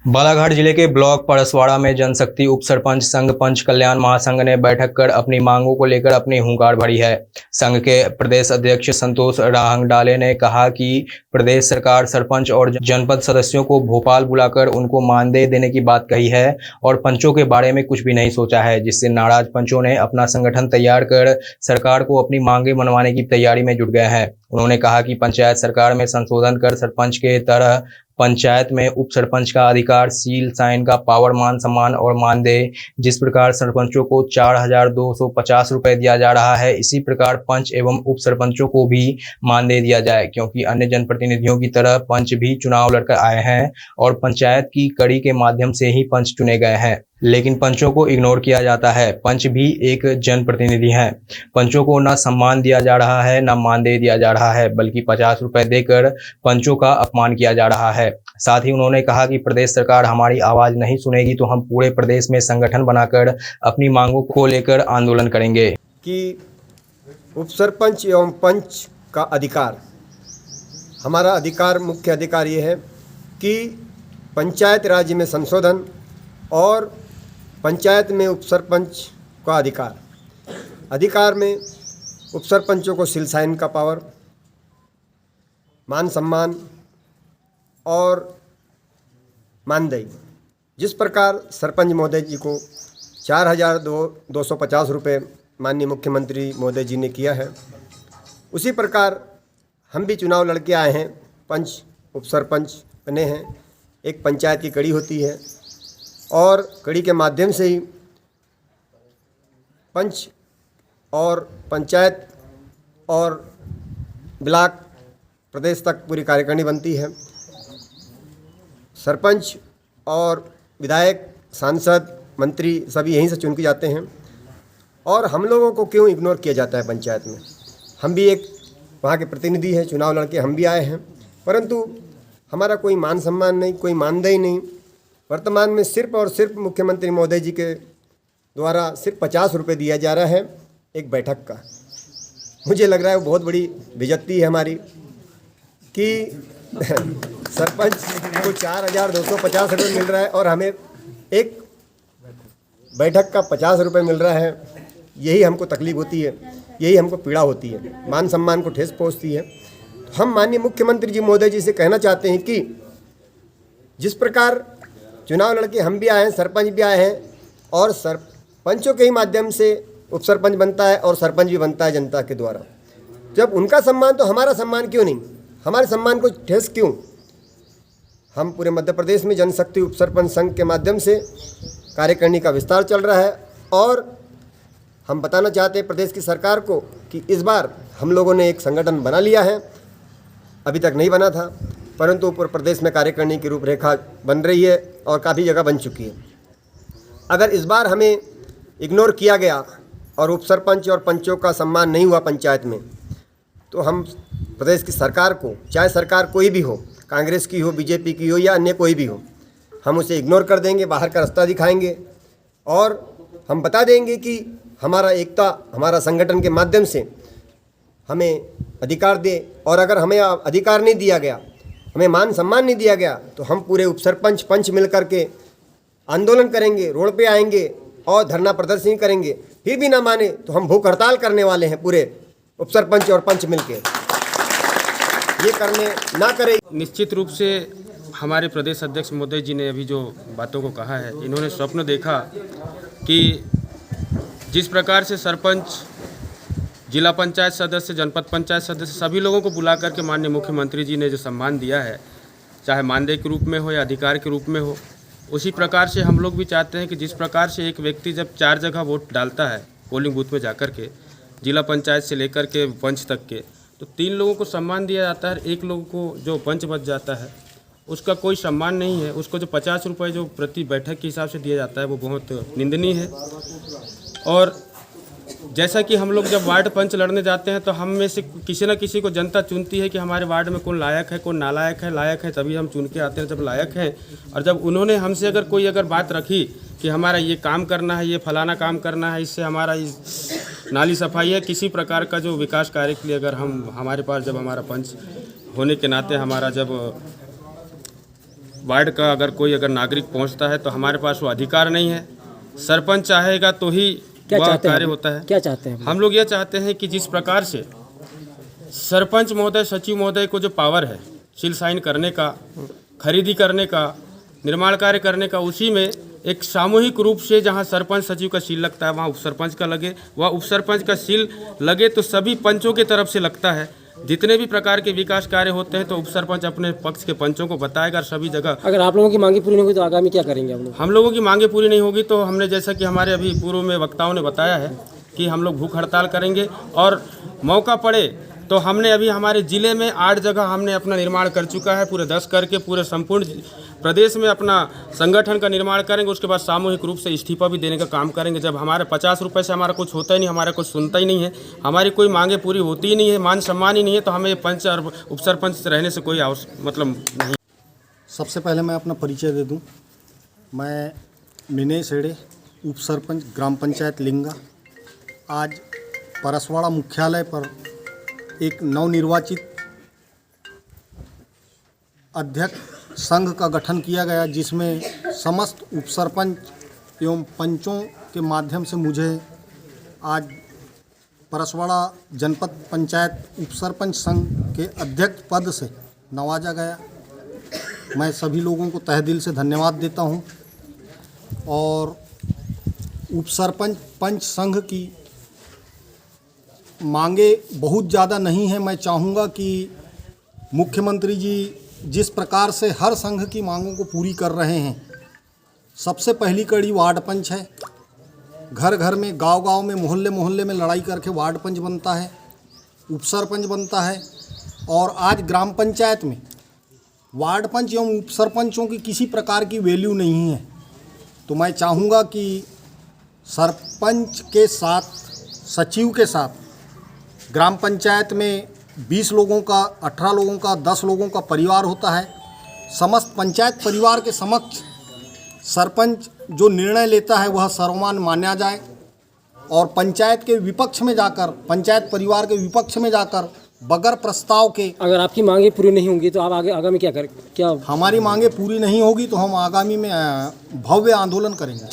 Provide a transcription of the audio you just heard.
बालाघाट जिले के ब्लॉक परसवाड़ा में जनशक्ति उप सरपंच संघ पंच कल्याण महासंघ ने बैठक कर अपनी मांगों को लेकर अपनी हुंकार भरी है। संघ के प्रदेश अध्यक्ष संतोष राहंगडाले ने कहा कि प्रदेश सरकार सरपंच और जनपद सदस्यों को भोपाल बुलाकर उनको मानदेय देने की बात कही है और पंचों के बारे में कुछ भी नहीं सोचा है, जिससे नाराज पंचों ने अपना संगठन तैयार कर सरकार को अपनी मांगे मनवाने की तैयारी में जुट गए हैं। उन्होंने कहा कि पंचायत सरकार में संशोधन कर सरपंच के तरह पंचायत में उप सरपंच का अधिकार, सील साइन का पावर, मान सम्मान और मानदेय जिस प्रकार सरपंचों को 4,250 रुपए दिया जा रहा है, इसी प्रकार पंच एवं उप सरपंचों को भी मानदेय दिया जाए, क्योंकि अन्य जनप्रतिनिधियों की तरह पंच भी चुनाव लड़कर आए हैं और पंचायत की कड़ी के माध्यम से ही पंच चुने गए हैं, लेकिन पंचों को इग्नोर किया जाता है। पंच भी एक जनप्रतिनिधि हैं। पंचों को न सम्मान दिया जा रहा है, न मानदेय दिया जा रहा है, बल्कि 50 रुपए देकर पंचों का अपमान किया जा रहा है। साथ ही उन्होंने कहा कि प्रदेश सरकार हमारी आवाज नहीं सुनेगी तो हम पूरे प्रदेश में संगठन बनाकर अपनी मांगों को लेकर आंदोलन करेंगे। कि उप सरपंच एवं पंच का अधिकार, हमारा अधिकार, मुख्य अधिकार ये है कि पंचायत राज्य में संशोधन और पंचायत में उप सरपंच का अधिकार में उप सरपंचों को सील साइन का पावर, मान सम्मान और मानदेय जिस प्रकार सरपंच महोदय जी को 4,250 रुपये माननीय मुख्यमंत्री महोदय जी ने किया है, उसी प्रकार हम भी चुनाव लड़के आए हैं, पंच उप सरपंच बने हैं। एक पंचायत की कड़ी होती है और कड़ी के माध्यम से ही पंच और पंचायत और ब्लॉक प्रदेश तक पूरी कार्यकारिणी बनती है। सरपंच और विधायक, सांसद, मंत्री सभी यहीं से चुन के जाते हैं और हम लोगों को क्यों इग्नोर किया जाता है पंचायत में? हम भी एक वहाँ के प्रतिनिधि हैं, चुनाव लड़के हम भी आए हैं, परंतु हमारा कोई मान सम्मान नहीं, कोई मानदेय नहीं। वर्तमान में सिर्फ और सिर्फ मुख्यमंत्री महोदय जी के द्वारा सिर्फ 50 रुपये दिया जा रहा है एक बैठक का। मुझे लग रहा है वो बहुत बड़ी बेइज्जती है हमारी कि सरपंच को 4,250 रुपये मिल रहा है और हमें एक बैठक का 50 रुपये मिल रहा है। यही हमको तकलीफ होती है, यही हमको पीड़ा होती है, मान सम्मान को ठेस पहुँचती है। तो हम माननीय मुख्यमंत्री जी महोदय जी से कहना चाहते हैं कि जिस प्रकार चुनाव लड़के हम भी आए हैं, सरपंच भी आए हैं और सरपंचों के ही माध्यम से उप सरपंच बनता है और सरपंच भी बनता है जनता के द्वारा। जब उनका सम्मान तो हमारा सम्मान क्यों नहीं? हमारे सम्मान को ठेस क्यों? हम पूरे मध्य प्रदेश में जनशक्ति उप सरपंच संघ के माध्यम से कार्यकारिणी का विस्तार चल रहा है और हम बताना चाहते हैं प्रदेश की सरकार को कि इस बार हम लोगों ने एक संगठन बना लिया है। अभी तक नहीं बना था, परंतु पूरे प्रदेश में कार्यकारिणी की रूपरेखा बन रही है और काफ़ी जगह बन चुकी है। अगर इस बार हमें इग्नोर किया गया और उप सरपंच और पंचों का सम्मान नहीं हुआ पंचायत में, तो हम प्रदेश की सरकार को, चाहे सरकार कोई भी हो, कांग्रेस की हो, बीजेपी की हो या अन्य कोई भी हो, हम उसे इग्नोर कर देंगे, बाहर का रास्ता दिखाएंगे और हम बता देंगे कि हमारा एकता, हमारा संगठन के माध्यम से हमें अधिकार दे, और अगर हमें अधिकार नहीं दिया गया, हमें मान सम्मान नहीं दिया गया, तो हम पूरे उप सरपंच पंच मिल करके आंदोलन करेंगे, रोड पे आएंगे और धरना प्रदर्शन करेंगे। फिर भी ना माने तो हम भूख हड़ताल करने वाले हैं, पूरे उप सरपंच और पंच मिलके ये करने ना करें। निश्चित रूप से हमारे प्रदेश अध्यक्ष महोदय जी ने अभी जो बातों को कहा है, इन्होंने स्वप्न देखा कि जिस प्रकार से सरपंच, जिला पंचायत सदस्य, जनपद पंचायत सदस्य सभी लोगों को बुला करके माननीय मुख्यमंत्री जी ने जो सम्मान दिया है, चाहे मानदेय के रूप में हो या अधिकार के रूप में हो, उसी प्रकार से हम लोग भी चाहते हैं कि जिस प्रकार से एक व्यक्ति जब 4 जगह वोट डालता है पोलिंग बूथ में जाकर के, जिला पंचायत से लेकर के पंच तक के, तो 3 लोगों को सम्मान दिया जाता है। एक लोग को जो पंच बच जाता है उसका कोई सम्मान नहीं है। उसको जो 50 रुपये जो प्रति बैठक के हिसाब से दिया जाता है वो बहुत निंदनीय है। और जैसा कि हम लोग जब वार्ड पंच लड़ने जाते हैं तो हम में से किसी न किसी को जनता चुनती है कि हमारे वार्ड में कौन लायक है, कौन नालायक है। लायक है तभी हम चुन के आते हैं जब लायक हैं, और जब उन्होंने हमसे अगर कोई बात रखी कि हमारा ये काम करना है, ये फलाना काम करना है, इससे हमारा नाली सफाई है, किसी प्रकार का जो विकास कार्य के लिए अगर हमारे पास जब हमारा पंच होने के नाते हमारा जब वार्ड का अगर कोई नागरिक पहुंचता है तो हमारे पास वो अधिकार नहीं है। सरपंच चाहेगा तो ही वह कार्य होता है। क्या चाहते हैं हम लोग ये चाहते हैं कि जिस प्रकार से सरपंच महोदय, सचिव महोदय को जो पावर है सील साइन करने का, खरीदी करने का, निर्माण कार्य करने का, उसी में एक सामूहिक रूप से जहां सरपंच सचिव का सील लगता है वहां उपसरपंच का लगे, वह उपसरपंच का सील लगे तो सभी पंचों की तरफ से लगता है। जितने भी प्रकार के विकास कार्य होते हैं तो उपसरपंच अपने पक्ष के पंचों को बताएगा। सभी जगह अगर आप लोगों की मांगे पूरी नहीं होगी तो आगामी क्या करेंगे आप लोग? हम लोगों की मांगे पूरी नहीं होगी तो हमने, जैसा कि हमारे अभी पूर्व में वक्ताओं ने बताया है, कि हम लोग भूख हड़ताल करेंगे और मौका पड़े तो हमने अभी हमारे ज़िले में 8 जगह हमने अपना निर्माण कर चुका है। पूरे 10 करके पूरे संपूर्ण प्रदेश में अपना संगठन का निर्माण करेंगे। उसके बाद सामूहिक रूप से इस्तीफा भी देने का काम करेंगे। जब हमारे 50 रुपये से हमारा कुछ होता ही नहीं, हमारा कुछ सुनता ही नहीं है, हमारी कोई मांगे पूरी होती ही नहीं है, मान सम्मान ही नहीं है, तो हमें पंच और उपसरपंच रहने से कोई मतलब नहीं। सबसे पहले मैं अपना परिचय दे दूं। मैं मिने सेड़े, उपसरपंच, ग्राम पंचायत लिंगा। आज परसवाड़ा मुख्यालय पर एक नवनिर्वाचित अध्यक्ष संघ का गठन किया गया, जिसमें समस्त उपसरपंच एवं पंचों के माध्यम से मुझे आज परसवाड़ा जनपद पंचायत उपसरपंच संघ के अध्यक्ष पद से नवाजा गया। मैं सभी लोगों को तहे दिल से धन्यवाद देता हूं। और उपसरपंच पंच संघ की मांगे बहुत ज़्यादा नहीं है। मैं चाहूँगा कि मुख्यमंत्री जी जिस प्रकार से हर संघ की मांगों को पूरी कर रहे हैं, सबसे पहली कड़ी वार्ड पंच है। घर घर में, गांव गांव में, मोहल्ले मोहल्ले में लड़ाई करके वार्ड पंच बनता है, उपसरपंच बनता है। और आज ग्राम पंचायत में वार्ड पंच एवं उपसरपंचों की किसी प्रकार की वैल्यू नहीं है। तो मैं चाहूँगा कि सरपंच के साथ, सचिव के साथ, ग्राम पंचायत में 20 लोगों का, 18 लोगों का, 10 लोगों का परिवार होता है। समस्त पंचायत परिवार के समक्ष सरपंच जो निर्णय लेता है वह सर्वमान्य माना जाए और पंचायत के विपक्ष में जाकर, पंचायत परिवार के विपक्ष में जाकर बगैर प्रस्ताव के, अगर आपकी मांगे पूरी नहीं होंगी तो आप आगामी क्या करें? क्या हमारी मांगे पूरी नहीं होगी तो हम आगामी में भव्य आंदोलन करेंगे।